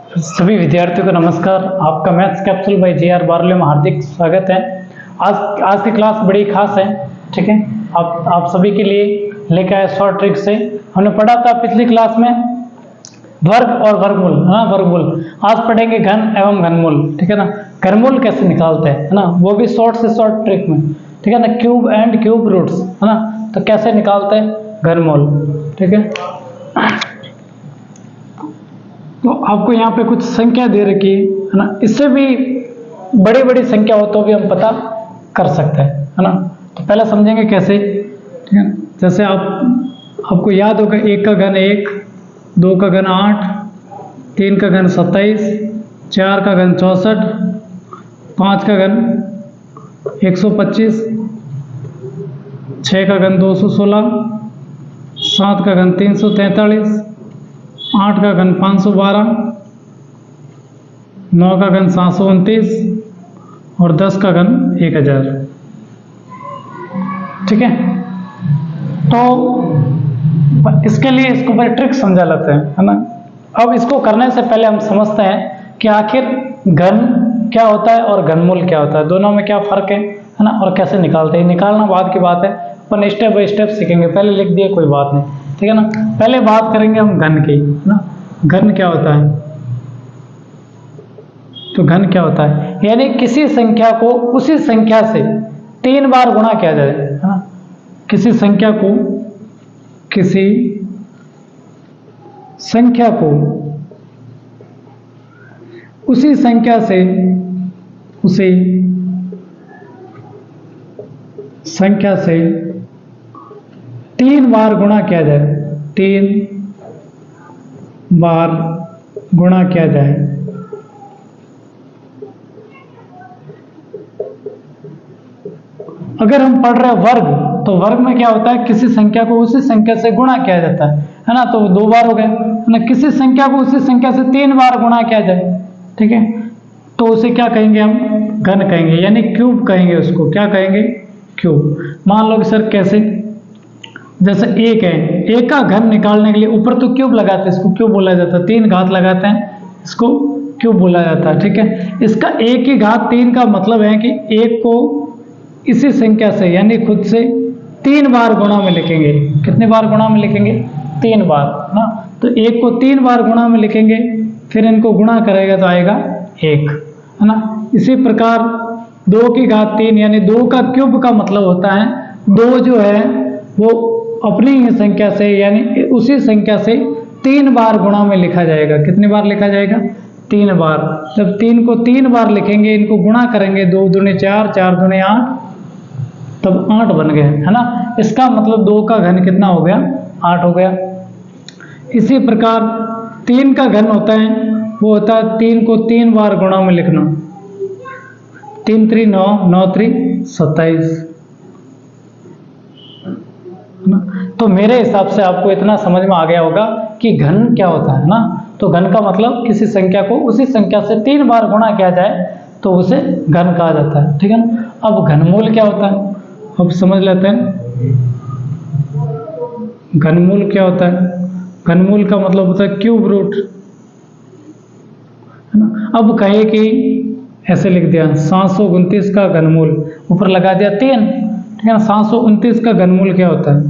सभी विद्यार्थियों को नमस्कार। आपका maths capsule by J R Barle में हार्दिक स्वागत है। आज की क्लास बड़ी खास है, ठीक है। आप सभी के लिए लेकर आए शॉर्ट ट्रिक से। हमने पढ़ा था पिछली क्लास में वर्ग और वर्गमूल, है ना, वर्गमूल। आज पढ़ेंगे घन एवं घनमूल, ठीक है ना। घनमूल कैसे निकालते हैं, है ना, वो भी शॉर्ट से शॉर्ट ट्रिक में, ठीक है ना। क्यूब एंड क्यूब रूट्स, है ना, तो कैसे निकालते हैं घनमूल, ठीक है। तो आपको यहाँ पे कुछ संख्या दे रखी है ना, इससे भी बड़ी बड़ी संख्या हो तो भी हम पता कर सकते हैं, है ना। तो पहले समझेंगे कैसे, ठीक है। जैसे आपको याद होगा 1 का घन 1, 2 का घन 8, 3 का घन 27, 4 का घन 64, 5 का घन 125, 6 का घन 216, 7 का घन 343, 8 का घन 512, 9 का घन 729 और 10 का घन 1000, ठीक है। तो इसके लिए इसको बड़ी ट्रिक समझा लेते हैं, है ना। अब इसको करने से पहले हम समझते हैं कि आखिर घन क्या होता है और घनमूल क्या होता है, दोनों में क्या फर्क है ना, और कैसे निकालते हैं। निकालना बाद की बात है, अपन स्टेप बाय स्टेप सीखेंगे। पहले लिख दिए कोई बात नहीं, ठीक है ना। पहले बात करेंगे हम घन की, है ना। घन क्या होता है, तो घन क्या होता है, यानी किसी संख्या को उसी संख्या से 3 बार गुणा किया जाए, है ना। किसी संख्या को उसी संख्या से 3 बार गुणा किया जाए, 3 बार गुणा किया जाए। अगर हम पढ़ रहे हैं वर्ग, तो वर्ग में क्या होता है, किसी संख्या को उसी संख्या से गुणा किया जाता है ना, तो 2 बार हो गए, है ना। किसी संख्या को उसी संख्या से 3 बार गुणा किया जाए, ठीक है, तो उसे क्या कहेंगे, हम घन कहेंगे, यानी क्यूब कहेंगे उसको। क्या कहेंगे, क्यूब। मान लो कि सर कैसे, जैसे 1 है, 1 का घन निकालने के लिए ऊपर तो क्यूब लगाते हैं, इसको क्यूब बोला जाता है। 3 घात लगाते हैं, इसको क्यूब बोला जाता है, ठीक है। इसका 1 की घात 3 का मतलब है कि 1 को इसी संख्या से यानी खुद से 3 बार गुणा में लिखेंगे। कितने बार गुणा में लिखेंगे, 3 बार ना। तो 1 को 3 बार गुणा में लिखेंगे, फिर इनको गुणा करेगा तो आएगा 1, है ना। इसी प्रकार 2 की घात 3 यानी 2 का क्यूब का मतलब होता है 2 जो है वो अपनी ही संख्या से यानी उसी संख्या से 3 बार गुणा में लिखा जाएगा। कितनी बार लिखा जाएगा, 3 बार। जब 3 को 3 बार लिखेंगे, इनको गुणा करेंगे, 2 दूनी 4, 4 दूनी 8, तब 8 बन गए, है ना। इसका मतलब 2 का घन कितना हो गया, 8 हो गया। इसी प्रकार 3 का घन होता है, वो होता है 3 को 3 बार गुणा में लिखना। 3 3 9, 9 3 27, तो मेरे हिसाब से आपको इतना समझ में आ गया होगा कि घन क्या होता है ना। तो घन का मतलब किसी संख्या को उसी संख्या से 3 बार गुणा किया जाए तो उसे घन कहा जाता है, ठीक है ना। अब घनमूल क्या होता है, अब समझ लेते हैं। घनमूल क्या होता है, घनमूल का मतलब होता है क्यूब रूट, है ना। अब कहे कि ऐसे लिख दिया 729 का घनमूल, ऊपर लगा दिया 3, ठीक है ना। 729 का घनमूल क्या होता है,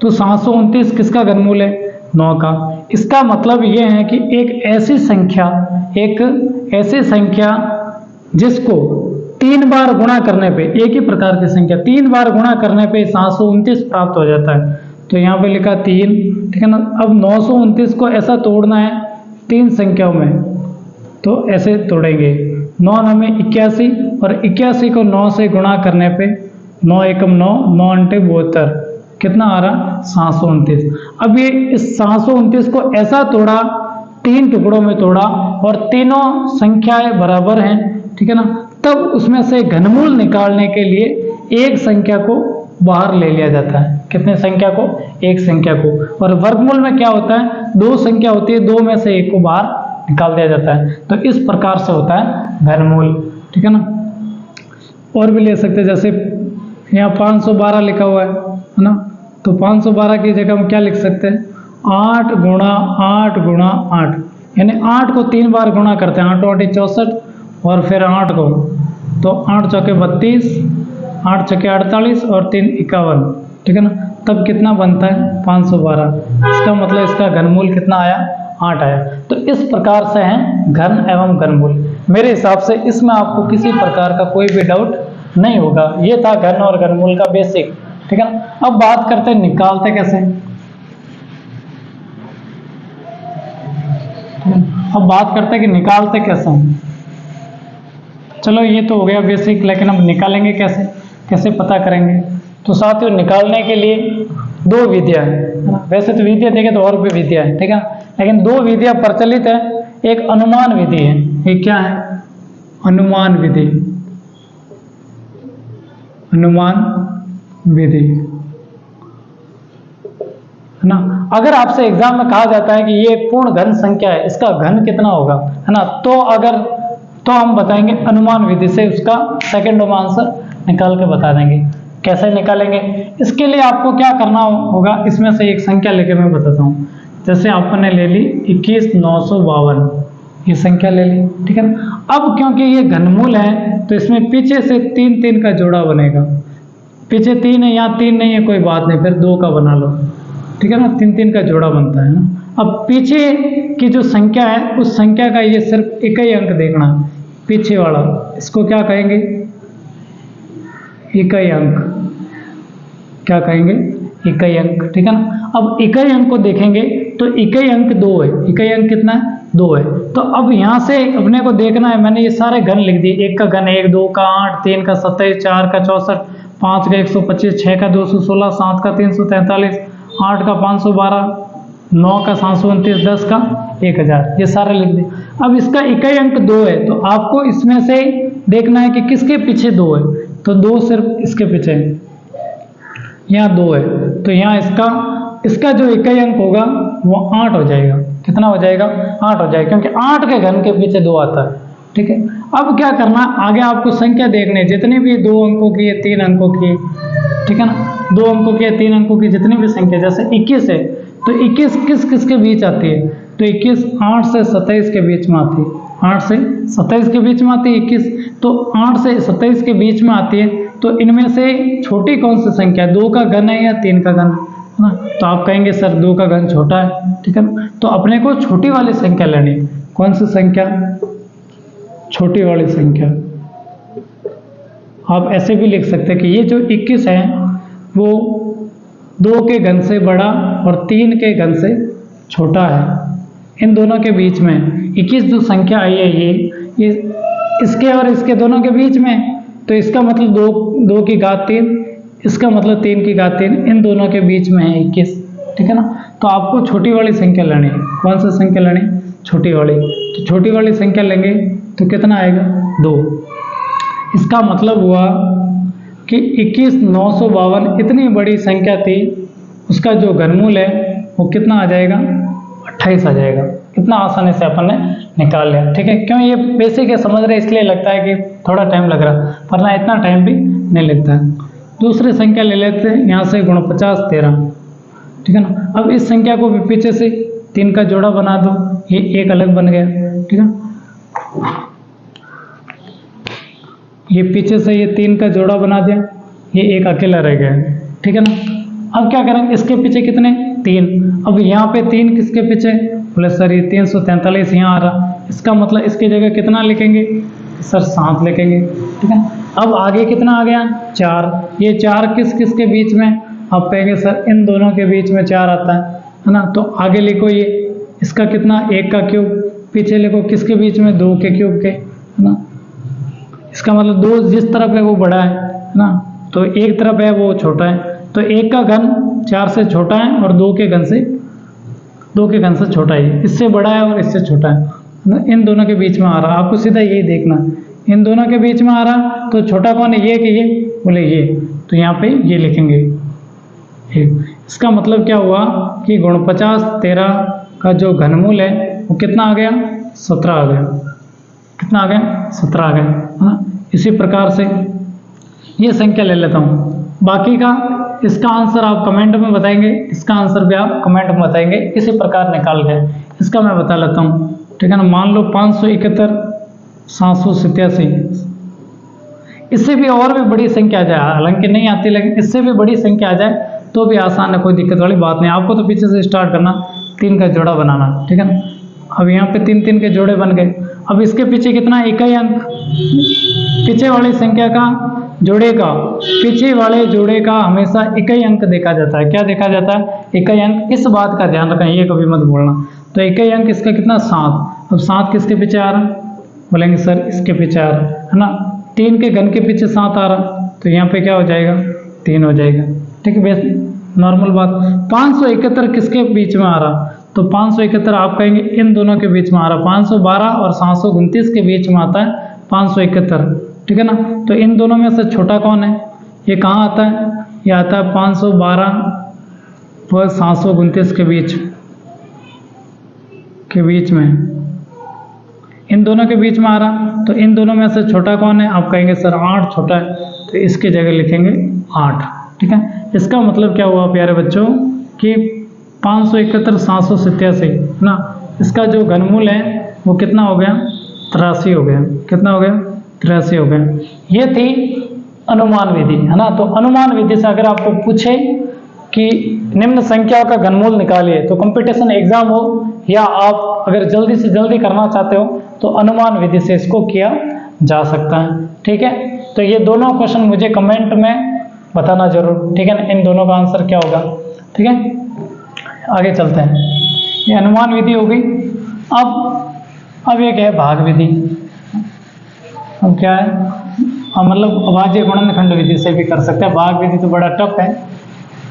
तो 729 किसका घनमूल है, 9 का। इसका मतलब यह है कि एक ऐसी संख्या जिसको 3 बार गुणा करने पे, एक ही प्रकार की संख्या 3 बार गुणा करने पे 729 प्राप्त हो जाता है। तो यहाँ पे लिखा 3, ठीक है ना। अब 929 को ऐसा तोड़ना है 3 संख्याओं में, तो ऐसे तोड़ेंगे। 9 9 81 और 81 को 9 से गुणा करने पे 9 एकम 9, 9 अंटे 72, कितना आ रहा, 729। अब ये इस 729 को ऐसा तोड़ा, 3 टुकड़ों में तोड़ा और तीनों संख्याएं बराबर हैं, ठीक है ना। तब उसमें से घनमूल निकालने के लिए एक संख्या को बाहर ले लिया जाता है। कितने संख्या को, एक संख्या को। और वर्गमूल में क्या होता है, 2 संख्या होती है, 2 में से एक को बाहर निकाल दिया जाता है। तो इस प्रकार से होता है घनमूल, ठीक है ना। और भी ले सकते हैं, जैसे यहाँ 512 लिखा हुआ है ना, तो 512 की जगह हम क्या लिख सकते हैं, 8 गुणा 8 गुणा 8, यानी 8 को 3 बार गुणा करते हैं, 8 8 64 और फिर 8 को, तो 8 चौके 32, 8 छक्के 48 और 3 51, ठीक है ना। तब कितना बनता है 512। इसका मतलब इसका घनमूल कितना आया 8 आया। तो इस प्रकार से हैं घन एवं घनमूल। मेरे हिसाब से इसमें आपको किसी प्रकार का कोई भी डाउट नहीं होगा। ये था घन और घनमूल का बेसिक, ठीक है ना। अब बात करते हैं निकालते कैसे। अब बात करते हैं कि निकालते कैसे हैं। चलो ये तो हो गया बेसिक, लेकिन अब निकालेंगे कैसे, कैसे पता करेंगे। तो साथियों निकालने के लिए दो विधियां हैं। वैसे तो विधियां देखें तो और भी विधियां हैं, ठीक है, लेकिन दो विधियां प्रचलित है। एक अनुमान विधि है, ये क्या है, अनुमान विधि, अनुमान विधि है ना। अगर आपसे एग्जाम में कहा जाता है कि ये एक पूर्ण घन संख्या है, इसका घन कितना होगा, है ना, तो हम बताएंगे अनुमान विधि से उसका सेकंड में आंसर निकाल के बता देंगे। कैसे निकालेंगे, इसके लिए आपको क्या करना होगा, इसमें से एक संख्या लेके मैं बताता हूँ। जैसे आपने ले ली 21,952, ये संख्या ले ली, ठीक है ना। अब क्योंकि ये घनमूल है तो इसमें पीछे से 3 3 का जोड़ा बनेगा। पीछे 3 है, यहाँ 3 नहीं है, कोई बात नहीं, फिर 2 का बना लो, ठीक है ना। 3 3 का जोड़ा बनता है ना। अब पीछे की जो संख्या है उस संख्या का ये सिर्फ एक ही अंक देखना है, पीछे वाला, इसको क्या कहेंगे, इकाई अंक, क्या कहेंगे, इकाई अंक, ठीक है ना। अब इकाई अंक को देखेंगे तो इकाई अंक 2 है, इकाई अंक कितना है 2 है। तो अब यहाँ से अपने को देखना है, मैंने ये सारे घन लिख दिए, 1 का घन 1, 2 का 8, 3 का 27, 4 का 64, 5 का 125, 6 का 216, 7 का 343, 8 का 512, 9 का 729, 10 का 1000, ये सारे लिख दिए। अब इसका इकाई अंक 2 है, तो आपको इसमें से देखना है कि किसके पीछे 2 है, तो 2 सिर्फ इसके पीछे है, यहाँ 2 है, तो यहाँ इसका जो इकाई अंक होगा वो 8 हो जाएगा। कितना हो जाएगा, 8 हो जाएगा, क्योंकि 8 के घन के पीछे 2 आता है, ठीक है। अब क्या करना, आगे आपको संख्या देखनी है, जितनी भी 2 अंकों की है, 3 अंकों की, ठीक है ना, 2 अंकों की है, 3 अंकों की, जितनी भी संख्या, जैसे 21 है तो 21 किस किस के बीच आती है, तो 21 8 से 27 के बीच में आती है, 8 से 27 के बीच में आती है 21, तो 8 से 27 के बीच में आती है। तो इनमें से छोटी कौन सी संख्या है, 2 का घन है या 3 का घन है ना। तो आप कहेंगे सर 2 का घन छोटा है, ठीक है ना। तो अपने को छोटी वाली संख्या लेनी है, कौन सी संख्या, छोटी वाली संख्या। आप ऐसे भी लिख सकते हैं कि ये जो 21 है वो 2 के घन से बड़ा और 3 के घन से छोटा है, इन दोनों के बीच में 21 जो संख्या आई है ये इसके और इसके दोनों के बीच में, तो इसका मतलब 2 की घात 3, इसका मतलब 3 की घात 3, इन दोनों के बीच में है 21, ठीक है ना। तो आपको छोटी वाली संख्या लेनी है, कौन सी संख्या लेनी, छोटी वाली। तो छोटी वाली संख्या लेंगे तो कितना आएगा 2। इसका मतलब हुआ कि 21,952 इतनी बड़ी संख्या थी, उसका जो घनमूल है वो कितना आ जाएगा, 28 आ जाएगा। कितना आसानी से अपन ने निकाल लिया, ठीक है। क्यों, ये बेसिक है, समझ रहे, इसलिए लगता है कि थोड़ा टाइम लग रहा, वरना इतना टाइम भी नहीं लगता है। दूसरी संख्या ले लेते हैं, यहाँ से 49 13, ठीक है ना। अब इस संख्या को भी पीछे से 3 का जोड़ा बना दो, ये एक अलग बन गया, ठीक है। ये पीछे से ये 3 का जोड़ा बना दिया, ये एक अकेला रह गया, ठीक है ना। अब क्या करेंगे, इसके पीछे कितने, 3। अब यहाँ पे 3 किसके पीछे, बोले सर ये 343 यहाँ आ रहा, इसका मतलब इसकी जगह कितना लिखेंगे, सर 7 लिखेंगे, ठीक है। अब आगे कितना आ गया, 4। ये 4 किस किस के बीच में, आप कहेंगे सर इन दोनों के बीच में 4 आता है ना। तो आगे लिखो ये, इसका कितना, 1 का क्यूब, पीछे लिखो किसके बीच में, 2 के क्यूब के, है ना। इसका मतलब 2 जिस तरफ है वो बड़ा है ना, तो एक तरफ है वो छोटा है। तो 1 का घन 4 से छोटा है और 2 के घन से छोटा है, इससे बड़ा है और इससे छोटा है। इन दोनों के बीच में आ रहा, आपको सीधा यही देखना, इन दोनों के बीच में आ रहा, तो छोटा कौन है, ये कि ये, बोले ये, तो यहाँ पे ये लिखेंगे। इसका मतलब क्या हुआ कि 49 13 का जो घनमूल है वो कितना आ गया, 17 आ गया। कितना आ गया, 17 आ गया, है ना। इसी प्रकार से ये संख्या ले लेता हूँ, बाकी का इसका आंसर आप कमेंट में बताएंगे, इसका आंसर भी आप कमेंट में बताएंगे, इसी प्रकार निकाल गए। इसका मैं बता लेता हूँ, ठीक है ना। मान लो 571 787, इससे भी और भी बड़ी संख्या आ जाए, हालांकि नहीं आती लेकिन इससे भी बड़ी संख्या आ जाए तो भी आसान है, कोई दिक्कत वाली बात नहीं। आपको तो पीछे से स्टार्ट करना, 3 का जोड़ा बनाना, ठीक है ना। अब यहाँ पे 3 3 के जोड़े बन गए। अब इसके पीछे कितना, इकाई अंक, पीछे वाली संख्या का जोड़े का, पीछे वाले जोड़े का हमेशा इकाई अंक देखा जाता है। क्या देखा जाता है, इकाई अंक। इस बात का ध्यान रखना, ये कभी मत भूलना। तो इकाई अंक इसका कितना, 7। अब 7 किसके पीछे आ रहा, बोलेंगे सर इसके पीछे आ रहा है ना। 3 के घन के पीछे 7 आ रहा, तो यहाँ पे क्या हो जाएगा, 3 हो जाएगा, ठीक है। बेस नॉर्मल बात। 571 किसके बीच में आ रहा, तो 571 आप कहेंगे इन दोनों के बीच में आ रहा। 512 और 729 के बीच में आता है 571, ठीक है ना। तो इन दोनों में से छोटा कौन है, ये कहाँ आता है, ये आता है 512 और 729 के बीच में, इन दोनों के बीच में आ रहा। तो इन दोनों में से छोटा कौन है, आप कहेंगे सर 8 छोटा है, तो इसकी जगह लिखेंगे 8, ठीक है। इसका मतलब क्या हुआ प्यारे बच्चों कि 571 787 ना, इसका जो घनमूल है वो कितना हो गया, 83 हो गया। कितना हो गया, 83 हो गया। ये थी अनुमान विधि, है ना। तो अनुमान विधि से अगर आपको पूछे कि निम्न संख्याओं का घनमूल निकालिए, तो कंपटीशन एग्जाम हो या आप अगर जल्दी से जल्दी करना चाहते हो तो अनुमान विधि से इसको किया जा सकता है, ठीक है। तो ये दोनों क्वेश्चन मुझे कमेंट में बताना जरूर, ठीक है ना, इन दोनों का आंसर क्या होगा, ठीक है। आगे चलते हैं, ये अनुमान विधि हो गई। अब एक है भाग विधि। अब क्या है, मतलब अभाज्य गुणनखंड विधि से भी कर सकते हैं। भाग विधि तो बड़ा टफ है,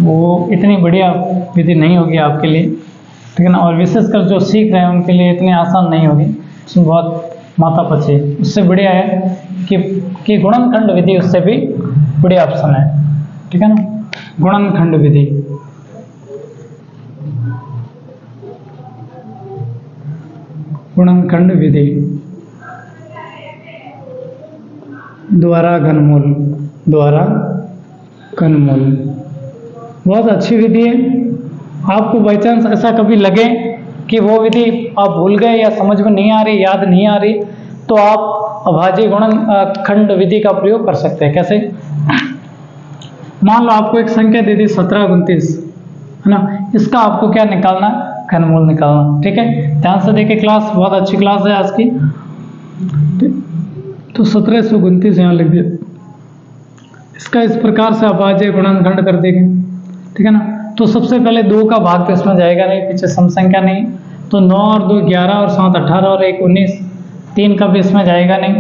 वो इतनी बढ़िया विधि नहीं होगी आपके लिए, ठीक है ना। और विशेषकर जो सीख रहे हैं उनके लिए इतनी आसान नहीं होगी, उसमें बहुत माथापच्ची। उससे बढ़िया है कि गुणनखंड विधि उससे भी बढ़िया ऑप्शन है, ठीक है ना। गुणनखंड विधि, गुणनखंड विधि द्वारा घनमूल, बहुत अच्छी विधि है। आपको बाई चांस ऐसा कभी लगे कि वो विधि आप भूल गए या समझ में नहीं आ रही, याद नहीं आ रही, तो आप अभाज्य गुणनखंड विधि का प्रयोग कर सकते हैं। कैसे, मान लो आपको एक संख्या दे दी 1729, है ना। इसका आपको क्या निकालना, घनमूल निकालना, ठीक है। ध्यान से देखिए, क्लास बहुत अच्छी क्लास है आज की। तो 1729 यहाँ लिख दिया। इसका इस प्रकार से अभाज्य गुणनखंड कर देंगे, ठीक है ना। तो सबसे पहले 2 का भाग तो इसमें जाएगा नहीं, पीछे सम संख्या नहीं, तो 9 और 2 11 और 7 18 और 1 19, 3 का भी इसमें जाएगा नहीं,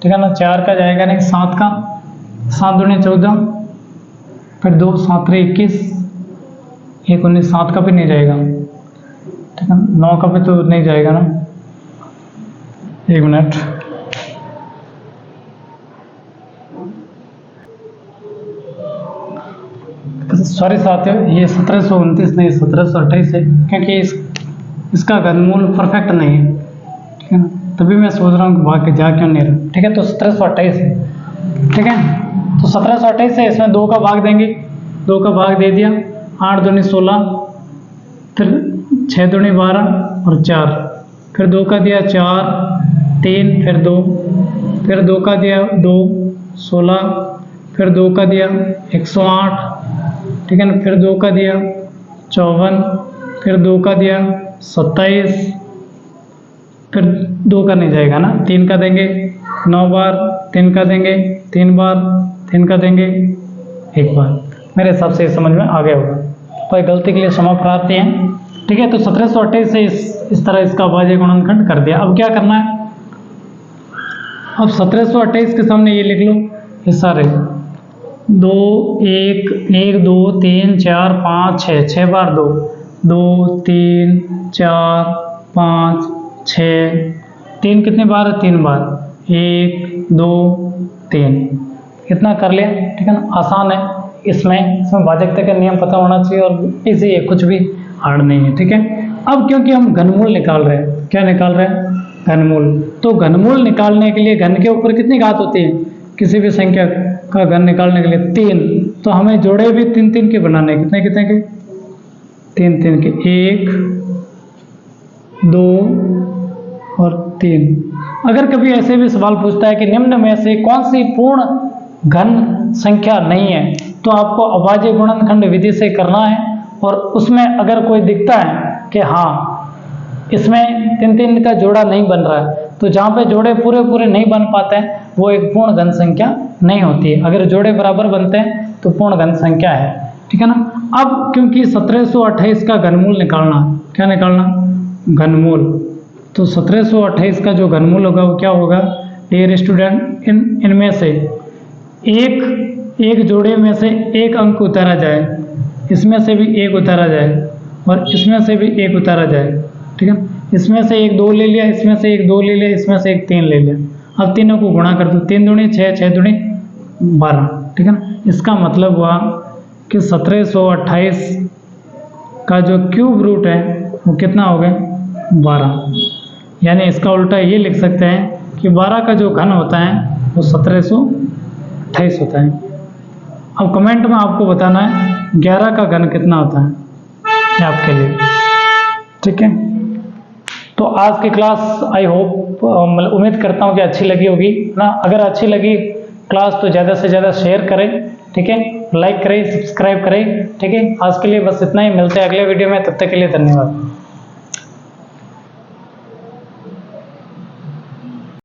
ठीक है ना। 4 का जाएगा नहीं, 7 का, 7 दूनी 14, फिर 2 7 3 21, 1 19, 7 का भी नहीं जाएगा, ठीक है। 9 का भी तो नहीं जाएगा ना, 1 मिनट, सॉरी साथियों, ये 1729 नहीं 1728 है, क्योंकि इसका घनमूल परफेक्ट नहीं है, ठीक है ना। तभी मैं सोच रहा हूँ कि भाग के जा क्यों नहीं रहा, ठीक है। तो 1728 है, ठीक है। तो 1728 है, इसमें 2 का भाग देंगे, 2 का भाग दे दिया, 8 दूनी 16, फिर 6 दूनी 12 और 4, फिर 2 का दिया 4 3, फिर 2, फिर 2 का दिया 2 16, फिर 2 का दिया 108, ठीक है ना। फिर 2 का दिया 54, फिर 2 का दिया 27, फिर 2 का नहीं जाएगा ना, 3 का देंगे 9 बार, 3 का देंगे 3 बार, 3 का देंगे 1 बार। मेरे हिसाब से समझ में आ गया होगा, कोई गलती के लिए क्षमा प्रार्थी है, ठीक है। तो 1728 से इस तरह इसका अभाज्य गुणनखंड कर दिया। अब क्या करना है, अब 1728 के सामने ये लिख लो, ये सारे 2 1 1 2 3 4 5 6, 6 बार 2 2 3 4 5 6, 3 कितने बार है, 3 बार, 1 2 3, कितना कर लिया, ठीक है ना। आसान है, इसमें भाजकता का नियम पता होना चाहिए और इजी है, कुछ भी हार्ड नहीं है, ठीक है। अब क्योंकि हम घनमूल निकाल रहे हैं, क्या निकाल रहे हैं, घनमूल, तो घनमूल निकालने के लिए घन के ऊपर कितनी घात होती है, किसी भी संख्या का घन निकालने के लिए 3, तो हमें जोड़े भी 3 3 के बनाने, कितने कितने के, 3 3 के, 1 2 और 3। अगर कभी ऐसे भी सवाल पूछता है कि निम्न में से कौन सी पूर्ण घन संख्या नहीं है, तो आपको अभाज्य गुणनखंड विधि से करना है। और उसमें अगर कोई दिखता है कि हाँ इसमें 3 का जोड़ा नहीं बन रहा है, तो जहाँ पे जोड़े पूरे पूरे नहीं बन पाते हैं वो एक पूर्ण घन संख्या नहीं होती है। अगर जोड़े बराबर बनते हैं तो पूर्ण घन संख्या है, ठीक है ना। अब क्योंकि 1728 का घनमूल निकालना, क्या निकालना, घनमूल, तो 1728 का जो घनमूल होगा वो क्या होगा, डियर स्टूडेंट, इनमें से एक जोड़े में से एक अंक उतारा जाए, इसमें से भी एक उतारा जाए और इसमें से भी एक उतारा जाए, ठीक है। इसमें से एक 2 ले लिया, इसमें से एक 2 ले लिया, इसमें से एक 3 ले लिया। अब तीनों को गुणा कर दो, 3 दूनी 6, 6 दूनी 12, ठीक है ना। इसका मतलब हुआ कि 1728 का जो क्यूब रूट है वो कितना हो गया, 12। यानी इसका उल्टा ये लिख सकते हैं कि 12 का जो घन होता है वो 1728 होता है। अब कमेंट में आपको बताना है 11 का घन कितना होता है, ये आपके लिए, ठीक है। तो आज की क्लास आई होप, मतलब उम्मीद करता हूँ कि अच्छी लगी होगी ना। अगर अच्छी लगी क्लास तो ज़्यादा से ज़्यादा शेयर करें, ठीक है, लाइक करें, सब्सक्राइब करें, ठीक है। आज के लिए बस इतना ही, मिलते हैं अगले वीडियो में, तब तक के लिए धन्यवाद।